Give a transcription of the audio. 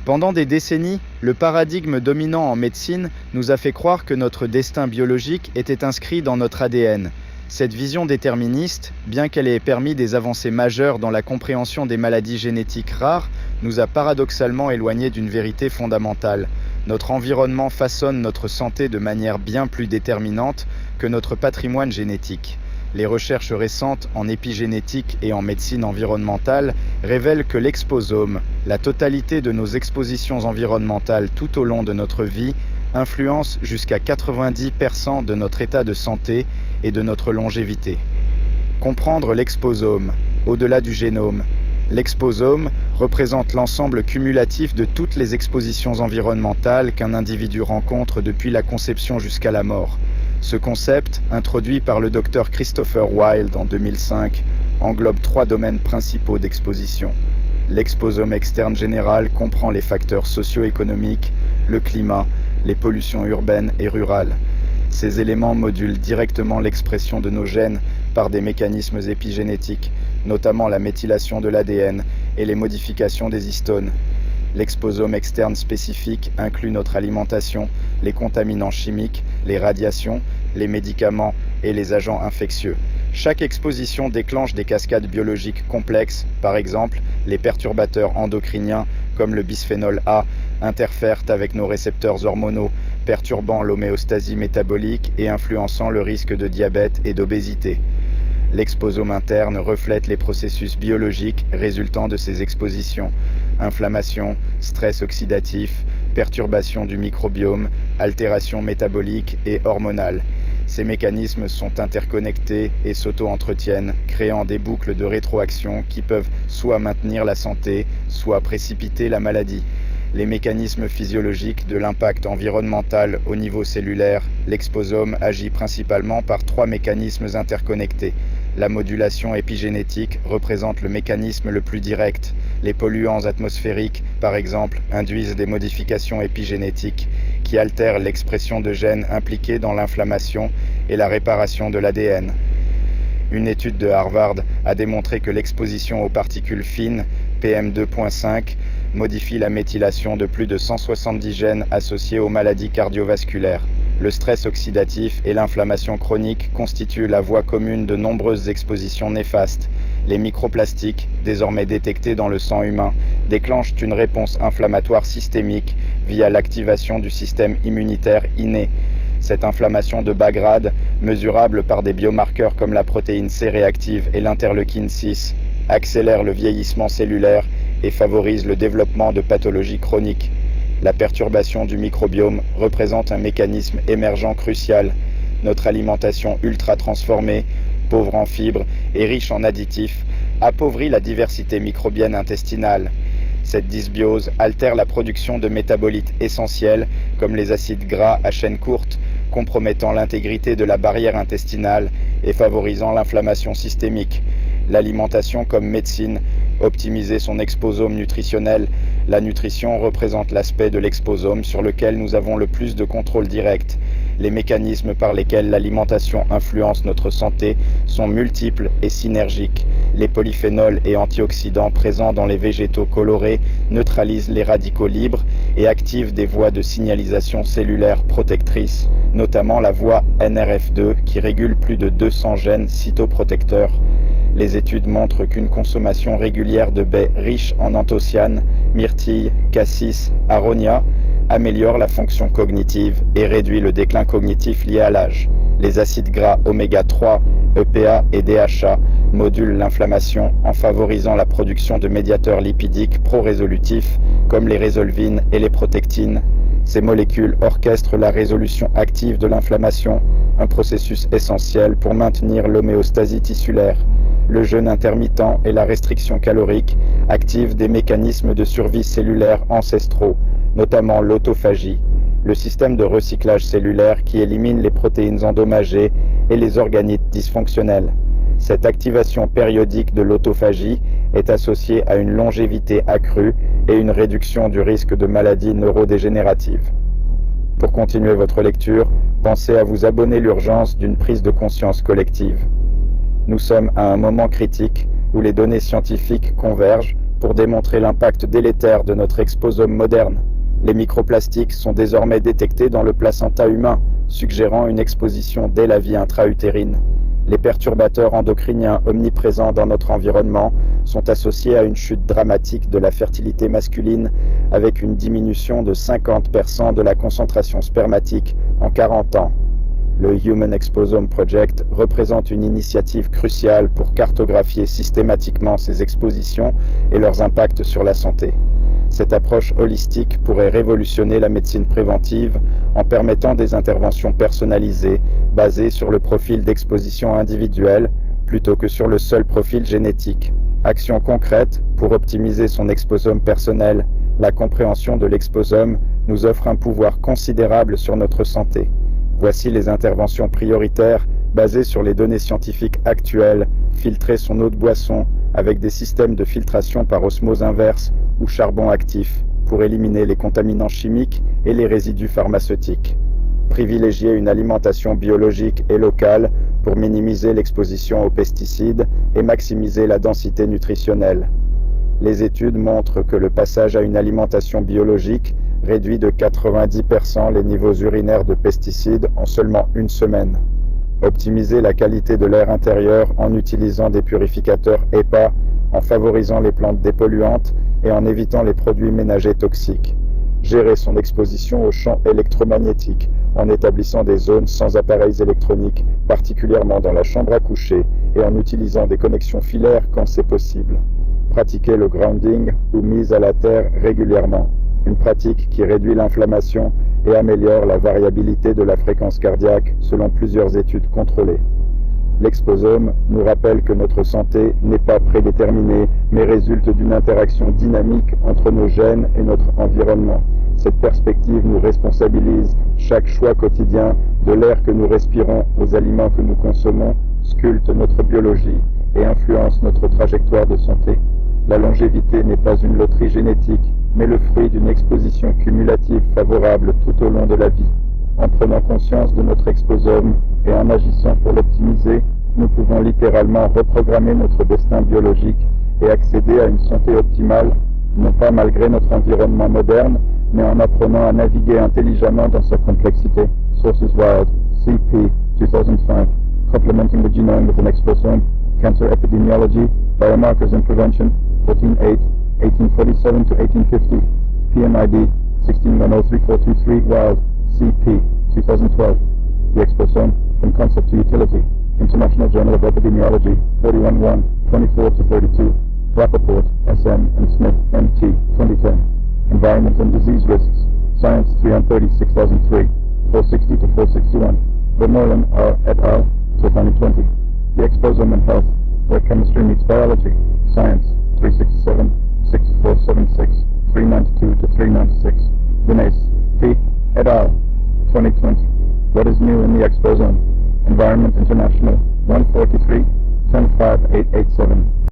Pendant des décennies, le paradigme dominant en médecine nous a fait croire que notre destin biologique était inscrit dans notre ADN. Cette vision déterministe, bien qu'elle ait permis des avancées majeures dans la compréhension des maladies génétiques rares, nous a paradoxalement éloignés d'une vérité fondamentale. Notre environnement façonne notre santé de manière bien plus déterminante que notre patrimoine génétique. Les recherches récentes en épigénétique et en médecine environnementale révèlent que l'exposome, la totalité de nos expositions environnementales tout au long de notre vie, influence jusqu'à 90% de notre état de santé et de notre longévité. Comprendre l'exposome, au-delà du génome. L'exposome représente l'ensemble cumulatif de toutes les expositions environnementales qu'un individu rencontre depuis la conception jusqu'à la mort. Ce concept, introduit par le Dr Christopher Wilde en 2005, englobe 3 domaines principaux d'exposition. L'exposome externe général comprend les facteurs socio-économiques, le climat, les pollutions urbaines et rurales. Ces éléments modulent directement l'expression de nos gènes par des mécanismes épigénétiques, notamment la méthylation de l'ADN et les modifications des histones. L'exposome externe spécifique inclut notre alimentation, les contaminants chimiques, les radiations, les médicaments et les agents infectieux. Chaque exposition déclenche des cascades biologiques complexes, par exemple, les perturbateurs endocriniens comme le bisphénol A interfèrent avec nos récepteurs hormonaux, perturbant l'homéostasie métabolique et influençant le risque de diabète et d'obésité. L'exposome interne reflète les processus biologiques résultant de ces expositions. Inflammation, stress oxydatif, perturbation du microbiome, altération métabolique et hormonale. Ces mécanismes sont interconnectés et s'auto-entretiennent, créant des boucles de rétroaction qui peuvent soit maintenir la santé, soit précipiter la maladie. Les mécanismes physiologiques de l'impact environnemental au niveau cellulaire, l'exposome agit principalement par 3 mécanismes interconnectés. La modulation épigénétique représente le mécanisme le plus direct. Les polluants atmosphériques, par exemple, induisent des modifications épigénétiques qui altèrent l'expression de gènes impliqués dans l'inflammation et la réparation de l'ADN. Une étude de Harvard a démontré que l'exposition aux particules fines, PM2.5, modifie la méthylation de plus de 170 gènes associés aux maladies cardiovasculaires. Le stress oxydatif et l'inflammation chronique constituent la voie commune de nombreuses expositions néfastes. Les microplastiques, désormais détectés dans le sang humain, déclenchent une réponse inflammatoire systémique via l'activation du système immunitaire inné. Cette inflammation de bas grade, mesurable par des biomarqueurs comme la protéine C réactive et l'interleukine 6, accélère le vieillissement cellulaire et favorise le développement de pathologies chroniques. La perturbation du microbiome représente un mécanisme émergent crucial. Notre alimentation ultra transformée, pauvre en fibres et riche en additifs, appauvrit la diversité microbienne intestinale. Cette dysbiose altère la production de métabolites essentiels comme les acides gras à chaîne courte, compromettant l'intégrité de la barrière intestinale et favorisant l'inflammation systémique. L'alimentation comme médecine, optimiser son exposome nutritionnel. La nutrition représente l'aspect de l'exposome sur lequel nous avons le plus de contrôle direct. Les mécanismes par lesquels l'alimentation influence notre santé sont multiples et synergiques. Les polyphénols et antioxydants présents dans les végétaux colorés neutralisent les radicaux libres et activent des voies de signalisation cellulaire protectrices, notamment la voie NRF2 qui régule plus de 200 gènes cytoprotecteurs. Les études montrent qu'une consommation régulière de baies riches en anthocyanes, myrtilles, cassis, aronia améliore la fonction cognitive et réduit le déclin cognitif lié à l'âge. Les acides gras oméga 3, EPA et DHA modulent l'inflammation en favorisant la production de médiateurs lipidiques pro-résolutifs comme les résolvines et les protectines. Ces molécules orchestrent la résolution active de l'inflammation, un processus essentiel pour maintenir l'homéostasie tissulaire. Le jeûne intermittent et la restriction calorique activent des mécanismes de survie cellulaire ancestraux, notamment l'autophagie, le système de recyclage cellulaire qui élimine les protéines endommagées et les organites dysfonctionnels. Cette activation périodique de l'autophagie est associée à une longévité accrue et une réduction du risque de maladies neurodégénératives. Pour continuer votre lecture, pensez à vous abonner l'urgence d'une prise de conscience collective. Nous sommes à un moment critique où les données scientifiques convergent pour démontrer l'impact délétère de notre exposome moderne. Les microplastiques sont désormais détectés dans le placenta humain, suggérant une exposition dès la vie intra-utérine. Les perturbateurs endocriniens omniprésents dans notre environnement sont associés à une chute dramatique de la fertilité masculine avec une diminution de 50% de la concentration spermatique en 40 ans. Le Human Exposome Project représente une initiative cruciale pour cartographier systématiquement ces expositions et leurs impacts sur la santé. Cette approche holistique pourrait révolutionner la médecine préventive en permettant des interventions personnalisées basées sur le profil d'exposition individuelle plutôt que sur le seul profil génétique. Action concrète pour optimiser son exposome personnel. La compréhension de l'exposome nous offre un pouvoir considérable sur notre santé. Voici les interventions prioritaires basées sur les données scientifiques actuelles. Filtrer son eau de boisson avec des systèmes de filtration par osmose inverse ou charbon actif pour éliminer les contaminants chimiques et les résidus pharmaceutiques. Privilégier une alimentation biologique et locale pour minimiser l'exposition aux pesticides et maximiser la densité nutritionnelle. Les études montrent que le passage à une alimentation biologique réduit de 90% les niveaux urinaires de pesticides en seulement une semaine. Optimiser la qualité de l'air intérieur en utilisant des purificateurs HEPA, en favorisant les plantes dépolluantes et en évitant les produits ménagers toxiques. Gérer son exposition aux champs électromagnétiques en établissant des zones sans appareils électroniques, particulièrement dans la chambre à coucher, et en utilisant des connexions filaires quand c'est possible. Pratiquer le grounding ou mise à la terre régulièrement, une pratique qui réduit l'inflammation et améliore la variabilité de la fréquence cardiaque selon plusieurs études contrôlées. L'exposome nous rappelle que notre santé n'est pas prédéterminée, mais résulte d'une interaction dynamique entre nos gènes et notre environnement. Cette perspective nous responsabilise. Chaque choix quotidien, de l'air que nous respirons aux aliments que nous consommons, sculpte notre biologie et influence notre trajectoire de santé. La longévité n'est pas une loterie génétique, mais le fruit d'une exposition cumulative favorable tout au long de la vie. En prenant conscience de notre exposome et en agissant pour l'optimiser, nous pouvons littéralement reprogrammer notre destin biologique et accéder à une santé optimale, non pas malgré notre environnement moderne, mais en apprenant à naviguer intelligemment dans sa complexité. Sources Wild, CP, 2005, Complementing the Genome with an Exposome, Cancer Epidemiology, Biomarkers and Prevention, 14-8, 1847 to 1850, PMID, 16103423, Wild, CP, 2012, The Exposome, From Concept to Utility, International Journal of Epidemiology, 41-1, 24 to 32, Rappaport, SM, and Smith, MT, 2010, Environment and Disease Risks, Science 330, 6003, 460 to 461, Vermeulen, R. et al., 2020, The Exposome and Health, Where Chemistry Meets Biology, Science 367, 6476, 392 to 396, Vinace, P. et al., 2020, What is New in the Exposome, Environment International, 143, 105, 887.